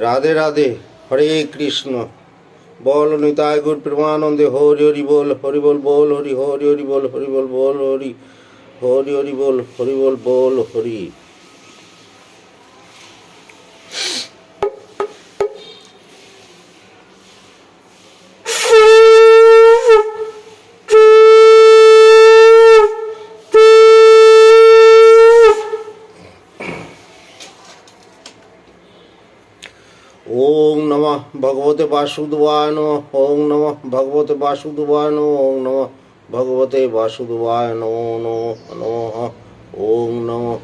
রাধে রাধে। হরে কৃষ্ণ। বল নিতাই গুর প্রেমানন্দে। হরি হরি বল, হরি বল বল হরি, হরি হরি বল, হরি বল বল হরি, হরি হরি বল, হরি বল বল হরি। ওম নমঃ ভগবতে বাসুদেবায় নমঃ। ওম নমঃ ভগবতে বাসুদেবায় নমঃ। ওম নমঃ ভগবতে বাসুদেবায় নমো নমঃ। ওম নমঃ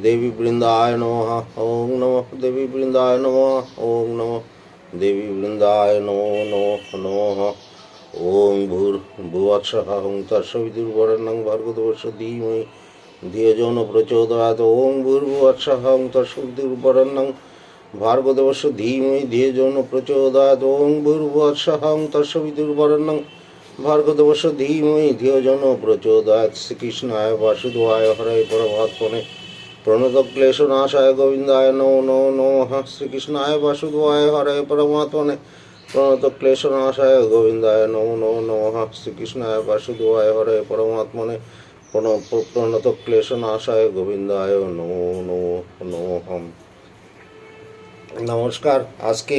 দেবী বৃন্দায় নমঃ। ওম নমঃ দেবী বৃন্দায় নমঃ। ওম নমঃ দেবী বৃন্দায় নমো নমঃ। ওম ভূর্ভুবস্সুঃ তৎসবিতুর্বরেণ্যং ভর্গদেবস্য ধীমহি ধিয়ো যো ন প্রচোদয়াৎ। ওম ভূর্ভুবস্সুঃ তৎসবিতুর্বরেণ্যং ভার্গদেবস্য ধীমহি ধিয়ো যো ন প্রচোদয়াৎ। ওং ভূর্ভুবস্সুঃ তৎসবিতুর্বরেণ্যং ভার্গদেবস্য ধীমহি ধিয়ো যো ন প্রচোদয়াৎ। শ্রীকৃষ্ণায় বাসুদেবায় হরে পরমাত্মনে প্রণতক্লেশনাশায় গোবিন্দায় নমো নমঃ। শ্রীকৃষ্ণায় বাসুদেবায় হরে পরমাত্মনে প্রণতক্লেশনাশায় গোবিন্দায় নমো নমঃ। শ্রীকৃষ্ণায় বাসুদেবায় হরে পরমাত্মনে প্রণতক্লেশনাশায় গোবিন্দায় নমো নমঃ। নমস্কার। আজকে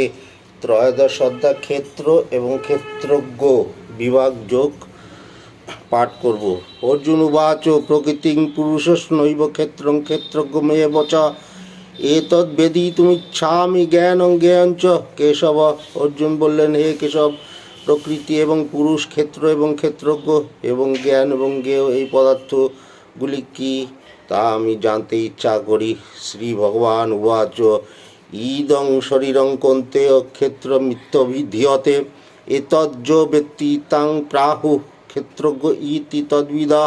ত্রয়োদশ অধ্যায় ক্ষেত্র এবং ক্ষেত্রজ্ঞ বিভাগ যোগ পাঠ করব। অর্জুন উবাচ প্রকৃতিং পুরুষস্নৈব ক্ষেত্রং ক্ষেত্রজ্ঞমেব চ এতদ্বেদিতুমিচ্ছামি জ্ঞানং জ্ঞেয়ঞ্চ কেশব। অর্জুন বললেন, হে কেশব, প্রকৃতি এবং পুরুষ, ক্ষেত্র এবং ক্ষেত্রজ্ঞ এবং জ্ঞান এবং জ্ঞেয় এই পদার্থগুলি কি তা আমি জানতে ইচ্ছা করি। শ্রী ভগবান উবাচ ইদং শরীরং কৌন্তেয় ক্ষেত্রমিত্যভিধীয়তে এতজ্জ ব্যক্তি তাং প্রাহু ক্ষেত্রজ্ঞ ইতি তদ্বিদা।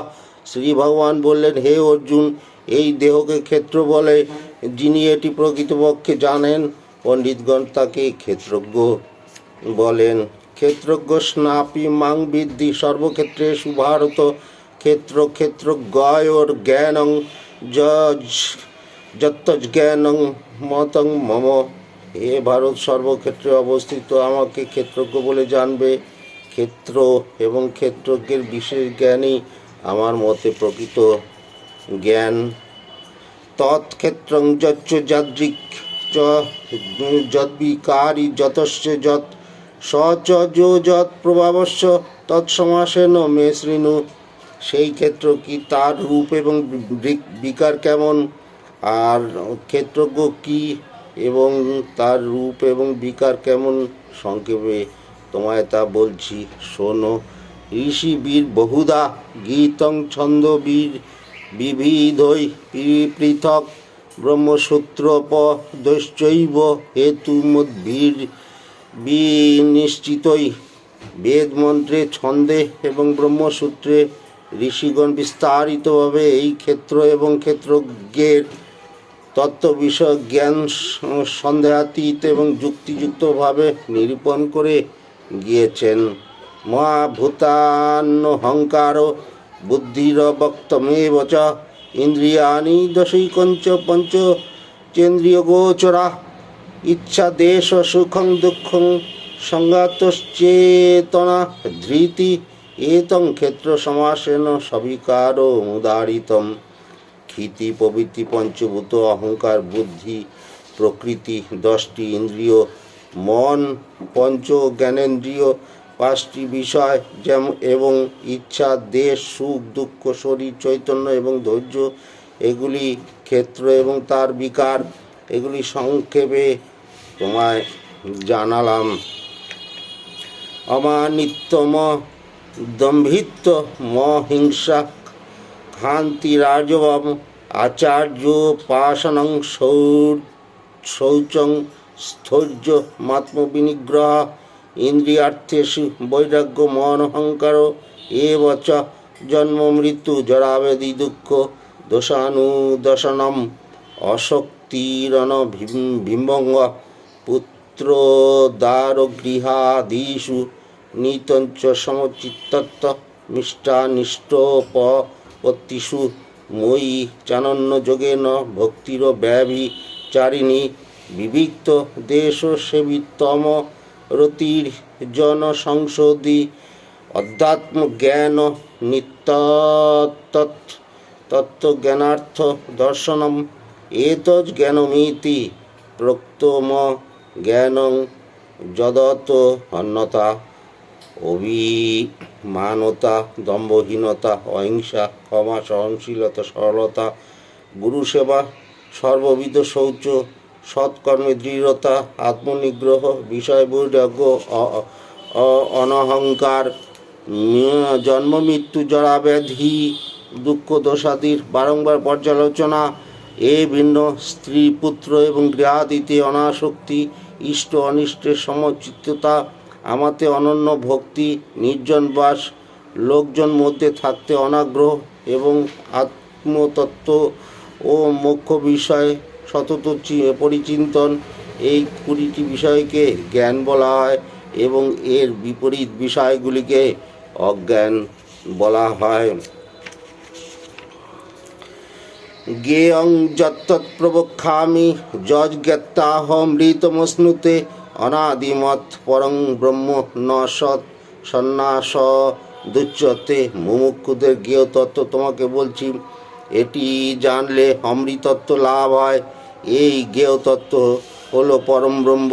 শ্রী ভগবান বললেন, হে অর্জুন, এই দেহকে ক্ষেত্র বলে যিনি এটি প্রকৃতপক্ষে জানেন, পণ্ডিতগণ তাকে ক্ষেত্রজ্ঞ বলেন। ক্ষেত্রজ্ঞ স্নাপি মাং বিদ্ধি সর্বক্ষেত্রেষু ভারত ক্ষেত্র ক্ষেত্রজ্ঞয়োর জ্ঞানং যত্তজ্ঞানং মতং মম। হে ভারত, সর্বক্ষেত্রে অবস্থিত আমাকে ক্ষেত্রজ্ঞ বলে জানবে। ক্ষেত্র এবং ক্ষেত্রজ্ঞের বিশেষ জ্ঞানই আমার মতে প্রকৃত জ্ঞান। তৎক্ষেত্রং যচ্চ যাদৃক চ যদ্বিকারি যতস্য যৎ স চ যো যৎ প্রভাবস্য তৎসমাসেন মে শৃণু। সেই ক্ষেত্র কি, তার রূপ এবং বিকার কেমন, আর ক্ষেত্রজ্ঞ কি এবং তার রূপ এবং বিকার কেমন, সংক্ষেপে তোমায় তা বলছি, শোনো। ঋষি বীর বহুধা গীতং ছন্দ বীর বিবিধৈ পৃথক ব্রহ্মসূত্রপদশ্চৈব হেতুমদ্ভির বিনিশ্চিতৈ। বেদ মন্ত্রে, ছন্দে এবং ব্রহ্মসূত্রে ঋষিগণ বিস্তারিতভাবে এই ক্ষেত্র এবং ক্ষেত্রজ্ঞের তত্ত্ব বিষয়ক জ্ঞান সন্দেহাতীত এবং যুক্তিযুক্তভাবে নিরূপণ করে গিয়েছেন। মহাভূতান্যহংকার বুদ্ধির বক্তমেব চ ইন্দ্রিয়াণি দশৈকঞ্চ পঞ্চচেন্দ্রিয়গোচরা ইচ্ছা দেশ সুখং দুঃখং সংঘাতশ্চেতনা ধৃতি এতং ক্ষেত্র সমাসেন সবিকারো মুদারিতম। ক্ষিতি প্রভৃতি পঞ্চভূত, অহংকার, বুদ্ধি, প্রকৃতি, 10টি ইন্দ্রিয়, মন, পঞ্চ জ্ঞানেন্দ্রিয়, 5টি বিষয় যেমন এবং ইচ্ছা, দেশ, সুখ দুঃখ, শরীর, চৈতন্য এবং ধৈর্য, এগুলি ক্ষেত্র এবং তার বিকার। এগুলি সংক্ষেপে তোমায় জানালাম। অমানিত্যম দম্ভিত্ব হিংসা ক্ষান্তিরাজবম আচার্যোপাসনং শৌচং স্থৈর্য মাত্মবিনিগ্রহ ইন্দ্রিয়ার্থেষু বৈরাগ্য মনহংকার এব চ জন্ম মৃত্যু জরাব্যাধি দুঃখ দোষানুদশনম অশক্তিরণভিম্বঙ্গ পুত্রদারগৃহাদিষু নিতঞ্চ সমচিত্তত্ব মিষ্টানিষ্টোপত্তিষু ময়ি চানন্য যোগেন ভক্তির ব্যভিচারিণী বিবিক্ত দেশ সেবিতম রতির জন সংশোধি অধ্যাত্ম জ্ঞান নিত্য তত্ত্বজ্ঞানার্থ দর্শনম এতজ জ্ঞানমিতি প্রক্তম জ্ঞানং যদত অন্যতা অভিমানতা দম্ভহীনতা অহিংসা ক্ষমা সহনশীলতা সরলতা গুরুসেবা সর্ববিধ শৌচ সৎকর্মে দৃঢ়তা আত্মনিগ্রহ বিষয় বৈরাগ্য অনহংকার জন্ম মৃত্যু জরা ব্যাধি দুঃখ দোষাদির বারংবার পর্যালোচনা এ ভিন্ন স্ত্রী পুত্র এবং গৃহাদিতে অনাসক্তি ইষ্ট অনিষ্টের সমচিত্ততা আমাতে অনন্য ভক্তি নির্জনবাস লোকজন মধ্যে থাকতে অনাগ্রহ এবং আত্মতত্ত্ব ও মোক্ষ বিষয়ে সতত পরিচিন্তন এই 20টি বিষয়কে জ্ঞান বলা হয় এবং এর বিপরীত বিষয়গুলিকে অজ্ঞান বলা হয়। জ্ঞেয়ং যত্তৎ প্রবক্ষ্যামি যজ্ঞাত্তাহমৃতমশ্নুতে অনাদিমৎ পরং ব্রহ্ম ন সৎ সন্ন্যাস দুচ্যতে। মুমুক্ষুদের জ্ঞেয় তত্ত্ব তোমাকে বলছি, এটি জানলে অমৃতত্ব লাভ হয়। এই জ্ঞেয় তত্ত্ব হলো পরম ব্রহ্ম।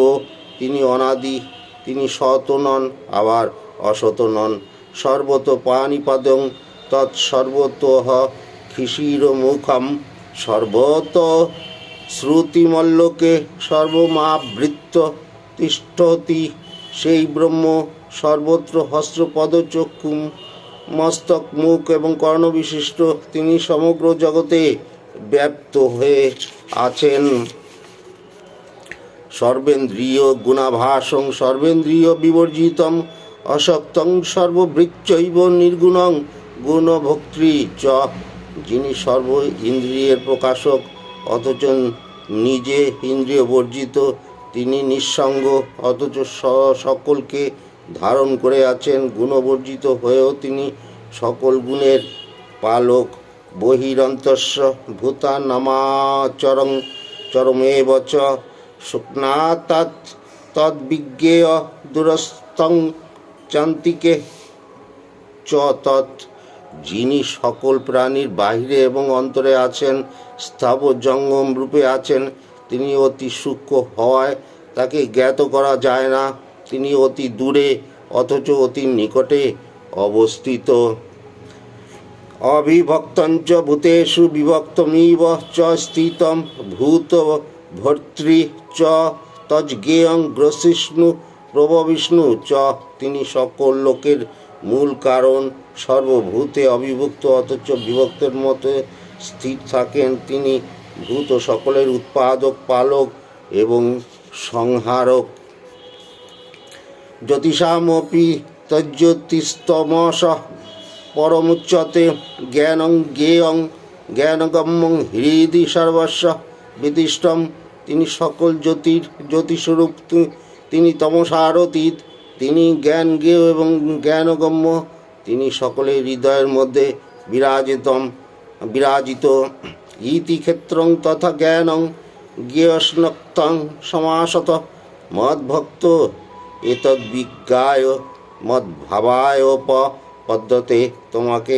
তিনি অনাদি, তিনি সৎ নন আবার অসৎ নন। সর্বত পাণিপাদং তৎসর্বতঃ ক্ষিশিরমুখম সর্বত শ্রুতিমল্লোকে সর্বমাবৃত্য তিষ্ঠতি। সেই ব্রহ্ম সর্বত্র হস্ত চক্ষু মস্তক মুখ এবং কর্ণবিশিষ্ট। তিনি সমগ্র জগতে ব্যাপ্ত হয়ে আছেন। সর্বেন্দ্রিয় গুণাভাসং সর্বেন্দ্রিয় বিবর্জিতম অসক্তং সর্ববৃক্ষৈব নির্গুণং গুণভোক্তৃ চ। যিনি সর্ব ইন্দ্রিয়ের প্রকাশক অথচ নিজে ইন্দ্রিয় বর্জিত, তিনি নিঃসঙ্গ অথচ সকলকে ধারণ করে আছেন। গুণবর্জিত হয়েও তিনি সকল গুণের পালক। বহিরন্তস্য ভূতানামাচরং চরমেব চ শুক্নাতাৎ তদ্বিজ্ঞেয় দুরস্তং চান্তিকে চ তৎ। যিনি সকল প্রাণীর বাহিরে এবং অন্তরে আছেন, স্থাবর জঙ্গম রূপে আছেন, তিনি অতি সূক্ষ্ম হওয়ায় তাকে জ্ঞাত করা যায় না। তিনি অতি দূরে অথচ অতি নিকটে অবস্থিত। অবিভক্তঞ্চ ভূতেষু বিভক্তমিব চ স্থিতম ভূত ভর্তৃ চ তজ্জ্ঞেয়ং গ্রসিষ্ণু প্রভবিষ্ণু চ। তিনি সকল লোকের মূল কারণ, সর্বভূতে অবিভক্ত অথচ বিভক্তের মতো স্থির থাকেন। তিনি ভূত সকলের উৎপাদক, পালক এবং সংহারক। জ্যোতিষামপি তজ্জ্যোতিস্তমস পরমুচ্যতে জ্ঞানং জ্ঞেয়ং জ্ঞানগম্যং হৃদি সর্বস্ব বিদিষ্টম। তিনি সকল জ্যোতির জ্যোতিস্বরূপ, তিনি তমসার অতীত, তিনি জ্ঞান জ্ঞেয় এবং জ্ঞানগম্য, তিনি সকলের হৃদয়ের মধ্যে বিরাজিত। ইতি ক্ষেত্রং তথা জ্ঞানং জ্ঞেয়স্নক্তং সমাসত মদ্ভক্ত এতদ্বিজ্ঞায় মদ্ভাবায়োপপদ্যতে। তোমাকে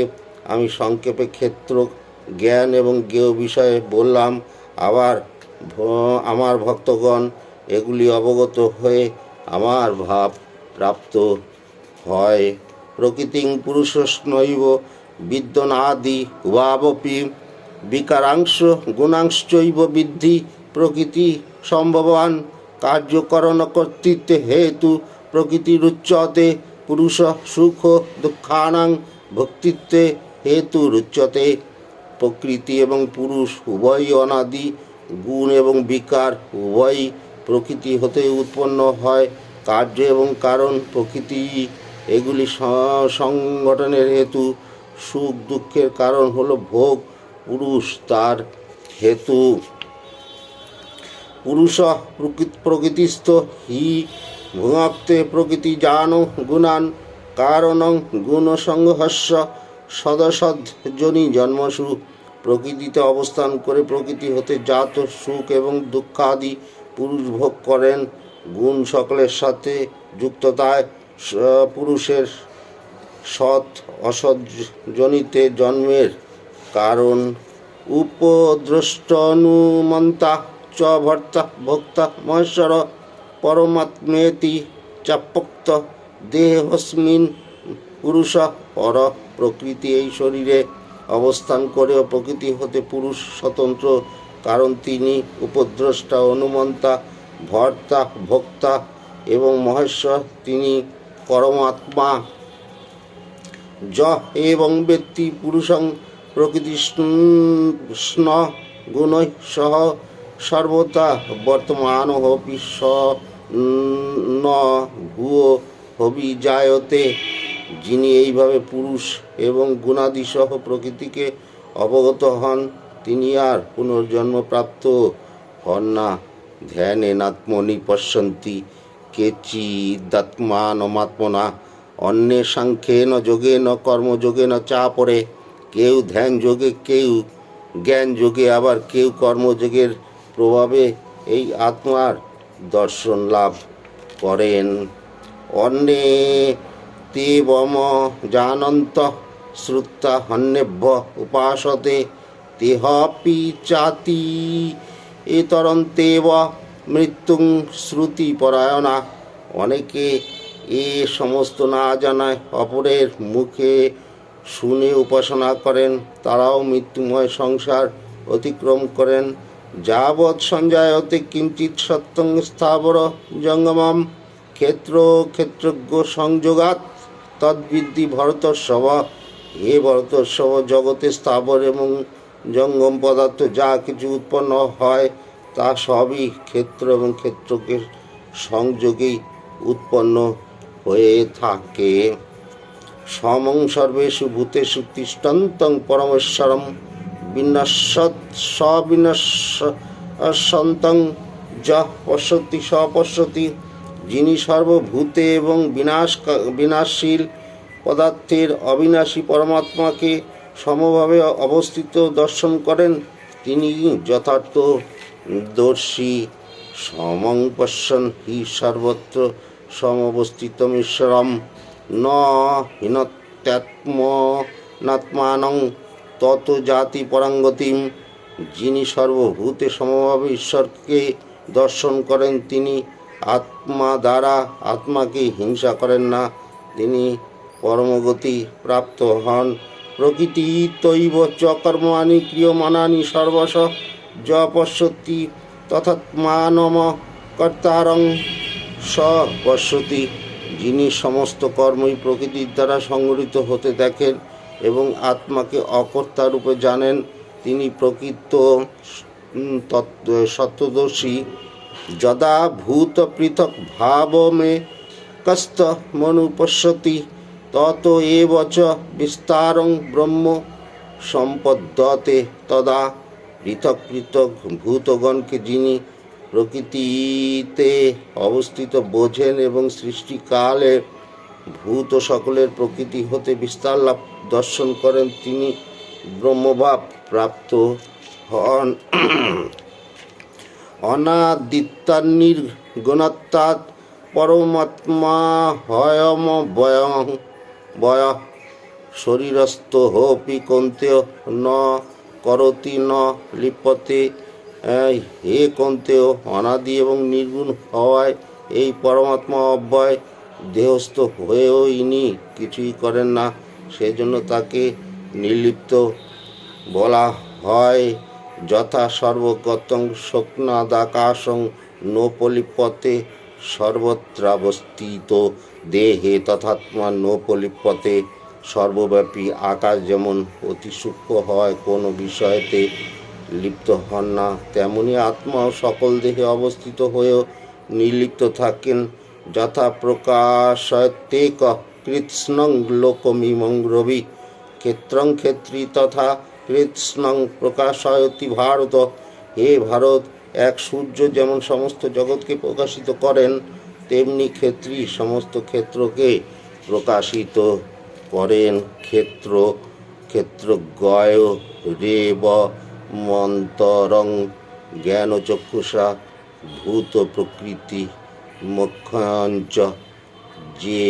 আমি সংক্ষেপে ক্ষেত্র, জ্ঞান এবং জ্ঞেয় বিষয়ে বললাম। আমার ভক্তগণ এগুলি অবগত হয়ে আমার ভাব প্রাপ্ত হয়। প্রকৃতিং পুরুষস্নৈব বিদ্যনাদি উভাবপি বিকারাংশ গুণাংশৈব বিদ্ধি। প্রকৃতি সম্ভবান কার্যকরণ কর্তৃত্বে হেতু প্রকৃতিরুচ্যতে। পুরুষ সুখ দুঃখানাং ভক্তিত্বে হেতুরুচ্যতে। প্রকৃতি এবং পুরুষ উভয়ই অনাদি, গুণ এবং বিকার উভয়ই প্রকৃতি হতে উৎপন্ন হয়। কার্য এবং কারণ প্রকৃতি, এগুলি সংগঠনের হেতু। সুখ দুঃখের কারণ হলো ভোগ, পুরুষ তার হেতু। পুরুষ প্রকৃতিস্থ হি ভুঙ্ক্তে প্রকৃতি জানো গুণান কারণং গুণসংহস্য সদসদ্জনি জন্মসু। প্রকৃতিতে অবস্থান করে প্রকৃতি হতে জাত সুখ এবং দুঃখাদি পুরুষ ভোগ করেন। গুণ সকলের সাথে যুক্ততায় পুরুষের সৎ অসৎ জনিতে জন্মের কারণ। উপদ্রষ্ট অনুমন্তা চ ভর্তা ভোক্তা মহেশ্বর পরমাত্মেতি চাপ্যক্ত দেহস্মিন পুরুষ পর। প্রকৃতি এই শরীরে অবস্থান করেও প্রকৃতি হতে পুরুষ স্বতন্ত্র, কারণ তিনি উপদ্রষ্টা, অনুমন্তা, ভর্তা, ভোক্তা এবং মহেশ্বর। তিনি পরমাত্মা। য এবং ব্যক্তি পুরুষং প্রকৃতিষ্ণ গুণৈ সহ সর্বদা বর্তমান হপি স ন ভুয়ো হবি জায়তে। যিনি এইভাবে পুরুষ এবং গুণাদিসহ প্রকৃতিকে অবগত হন, তিনি আর পুনর্জন্ম প্রাপ্ত হন না। ধ্যানেনাত্মনি পশ্যন্তি কেচিদাত্মানমাত্মনা অন্যে সাংখ্যেন যোগেন কর্মযোগেন চাপরে। কেউ ধ্যান যোগে, কেউ জ্ঞান যোগে, আবার কেউ কর্মযোগের প্রভাবে এই আত্মার দর্শন লাভ করেন। অন্যে তে বম জানন্ত শ্রুতা হন্যেভ্য উপাসতে তেহপি চাতি এতরন্তেব মৃত্যুং শ্রুতি পরায়ণা। অনেকে এ সমস্ত না জানায় অপরের মুখে শুনে উপাসনা করেন, তারাও মৃত্যুময় সংসার অতিক্রম করেন। যাবৎ সঞ্জায়তে কিঞ্চিৎ সত্যং স্থাবর জঙ্গমম ক্ষেত্র ক্ষেত্রজ্ঞ সংযোগাৎ তদ্বিদ্ধি ভরতর্ষভ। হে ভরতর্ষভ, জগতে স্থাবর এবং জঙ্গম পদার্থ যা কিছু উৎপন্ন হয় তা সবই ক্ষেত্র এবং ক্ষেত্রজ্ঞের সংযোগেই উৎপন্ন হয়ে থাকে। সমং সর্বেষু ভূতেষু তিষ্ঠন্তং পরমেশ্বরম সবিনশ্বন্তং যঃ পশ্যতি স পশ্যতি। যিনি সর্বভূতে এবং বিনাশশীল পদার্থের অবিনাশী পরমাত্মাকে সমভাবে অবস্থিত দর্শন করেন, তিনি যথার্থ দর্শী। সমং পশ্যন হি সর্বত্র সমবস্থিতমীশ্বরম ন হীনত্যাত্মনাত্মানং তত জাতি পরাঙ্গতিম। যিনি সর্বভূতে সমভাবে ঈশ্বরকে দর্শন করেন, তিনি আত্মা দ্বারা আত্মাকে হিংসা করেন না, তিনি পরমগতি প্রাপ্ত হন। প্রকৃতি তৈব চ কর্মাণি ক্রিয়মাণানি সর্বশ য পশ্যতি তথাত্মানম কর্তারং স পশ্যতি। যিনি সমস্ত কর্মই প্রকৃতির দ্বারা সংগঠিত হতে দেখেন এবং আত্মাকে অকর্তা রূপে জানেন, তিনি প্রকৃত সত্যদর্শী। যদা ভূত পৃথক ভাবমে কস্ত মনুপশ্যতি তত এব চ বিস্তারং ব্রহ্ম সম্পদ্যতে। তদা পৃথক পৃথক ভূতগণকে যিনি প্রকৃতিতে অবস্থিত বোঝেন এবং সৃষ্টিকালে ভূত সকলের প্রকৃতি হতে বিস্তার লাভ দর্শন করেন, তিনি ব্রহ্মভাব প্রাপ্ত হন। অনাদিত্যানির্গুণত্বাৎ পরমাত্মা হয়ম বয় শরীরস্থ হোপি কন্তেয় ন করতি ন লিপ্যতে। হে কন্তেয়, অনাদি এবং নির্গুণ হওয়ায় এই পরমাত্মা অব্যয়, দেহস্থ হয়েও ইনি কিছুই করেন না, সেজন্য তাকে নির্লিপ্ত বলা হয়। যথা সর্বগতং স্বপ্নাদাকাশং নোপলিপ্যতে সর্বত্রাবস্থিত দেহে তথাত্মা নোপলিপ্যতে। সর্বব্যাপী আকাশ যেমন অতি সূক্ষ্ম হয়, কোনো বিষয়েতে লিপ্ত হন না, তেমনি আত্মাও সকল দেহে অবস্থিত হয়েও নির্লিপ্ত থাকেন। যথা প্রকাশতেক কৃৎস্নং লোকমিমং রবি ক্ষেত্রং ক্ষেত্রী তথা কৃৎস্নং প্রকাশয়তি ভারত। হে ভারত, এক সূর্য যেমন সমস্ত জগৎকে প্রকাশিত করেন, তেমনি ক্ষেত্রী সমস্ত ক্ষেত্রকে প্রকাশিত করেন। ক্ষেত্র ক্ষেত্রজ্ঞয় রেব মন্তরং জ্ঞানচক্ষুষা ভূত প্রকৃতি মোক্ষাঞ্চ যে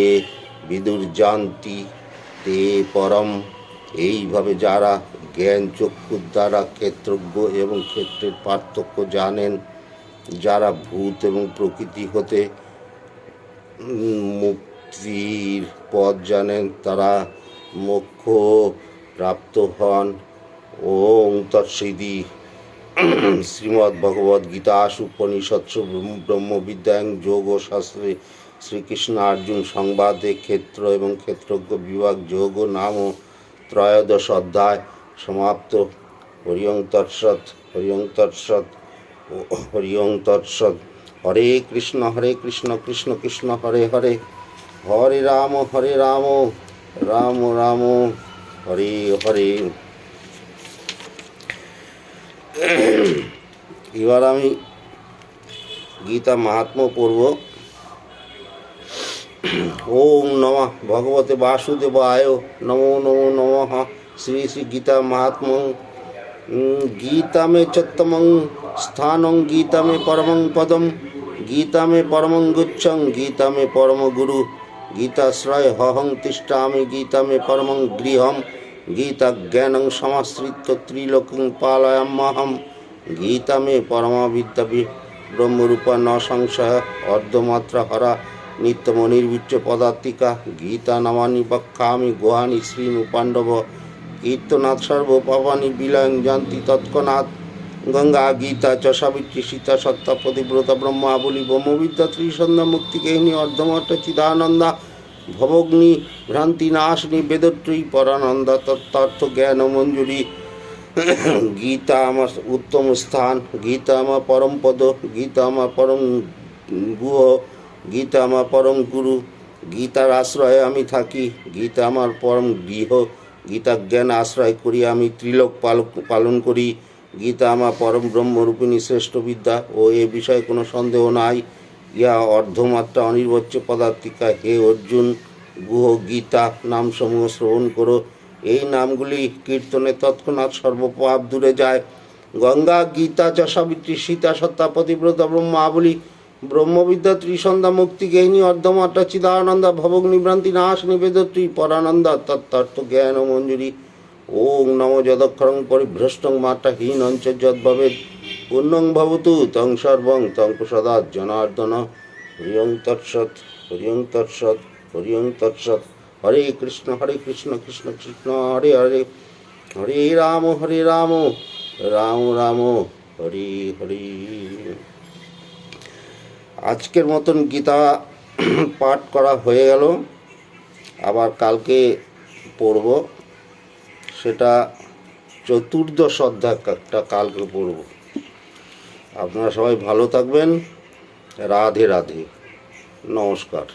বিদুর্জান্তি তে পরম। এইভাবে যারা জ্ঞান চক্ষুর দ্বারা ক্ষেত্রজ্ঞ এবং ক্ষেত্রের পার্থক্য জানেন, যারা ভূত এবং প্রকৃতি হতে মুক্তির পথ জানেন, তারা মোক্ষ প্রাপ্ত হন। ওং তৎসিদি। শ্রীমদ্ ভগবদ গীতা উপনিষৎসু ব্রহ্মবিদ্যাং যোগ শাস্ত্রে শ্রীকৃষ্ণ অর্জুন সংবাদে ক্ষেত্র এবং ক্ষেত্রজ্ঞ বিভাগ যোগ নাম ত্রয়োদশ অধ্যায় সমাপ্ত। হরি ওং তৎসৎ, হরি ওং তৎসৎ, হরি ওং তৎসৎ। হরে কৃষ্ণ কৃষ্ণ কৃষ্ণ হরে হরে, হরে রাম রাম রাম হরে হরে। এবার আমি গীতা মাহাত্ম্য পড়ব। ওম নমঃ ভগবতে বাসুদেবায় নমো নমো নমঃ। শ্রী শ্রী গীতা মাহাত্ম্য। গীতা মে চত্তমং স্থানং, গীতা মে পরমং পদম, গীতা মে পরমং গুচ্ছং, গীতা মে পরম গুরু, গীতাশ্রয় হহং তিষ্ঠামি, গীতা মে পরমং গৃহম, গীতা জ্ঞানং সমাশ্রিত্য ত্রিলোকং পালয়াম্যহম, গীতা মে পরমা বিদ্যা ব্রহ্মরূপা ন সংশয়, অর্ধমাত্রা হরা নিত্যমনির্বিচ্য পদার্থিকা, গীতা নামানি বক্ষামি গুহানি শ্রীনু পাণ্ডব, কীর্তনাথ সর্ব পাবানি বিলয়ং জানতি তৎক্ষণাৎ, গঙ্গা গীতা চ সাবিত্রী সীতা সত্তা পতিব্রতা ব্রহ্মাবলী ব্রহ্মবিদ্যা ত্রিসন্ধ্যা মুক্তিকেহিনী অর্ধমঠ চিদানন্দা, ভবগ্নি ভ্রান্তি নাশিনী বেদত্রয়ী পরানন্দা, তত্ত্বার্থ জ্ঞান মঞ্জুরি, গীতা আমার উত্তম স্থান, গীতা আমার পরম পদ, গীতা আমার পরম গুহ, গীতা আমার পরম গুরু, গীতার আশ্রয়ে আমি থাকি, গীতা আমার পরম গৃহ, গীতা জ্ঞান আশ্রয় করি আমি ত্রিলোক পালন করি, গীতা আমার পরম ব্রহ্মরূপিণী শ্রেষ্ঠ বিদ্যা ও এ বিষয়ে কোনো সন্দেহ নাই। ইহা অর্ধমাত্রা অনির্বচ্য পদার্থিকা। হে অর্জুন, গুহ গীতা নামসমূহ শ্রবণ করো। এই নামগুলি কীর্তনে তৎক্ষণাৎ সর্বপাপ দূরে যায়। গঙ্গা গীতা চ সাবিত্রী সীতা সত্তা পতিব্রতা ব্রহ্মাবলী ব্রহ্মবিদ্যা ত্রিসন্ধ্যা মুক্তিজ্ঞানী অর্ধমাত্রা চিদানন্দা, ভবগ্নিভ্রান্তি নাশিনী বেদত্রী পরানন্দা, তত্ত্বার্থ জ্ঞান মঞ্জুরি। ওং নমো যদক্ষরং পরিভ্রষ্টং মাত্রাহীনং চ যদ্ভবেৎ পূর্ণং ভবতু তং সর্বং তং প্রসাদাৎ জনার্দন। হরি ওং তৎসৎ, হরি ওং তৎসৎ, হরি ওং তৎসৎ। হরে কৃষ্ণ কৃষ্ণ কৃষ্ণ হরে হরে, হরে রাম রাম রাম হরে হরে। আজকের মতন গীতা পাঠ করা হয়ে গেল। আবার কালকে পড়ব, সেটা চতুর্দশ অধ্যায়টা কালকে পড়ব। আপনারা সবাই ভালো থাকবেন। রাধে রাধে, নমস্কার।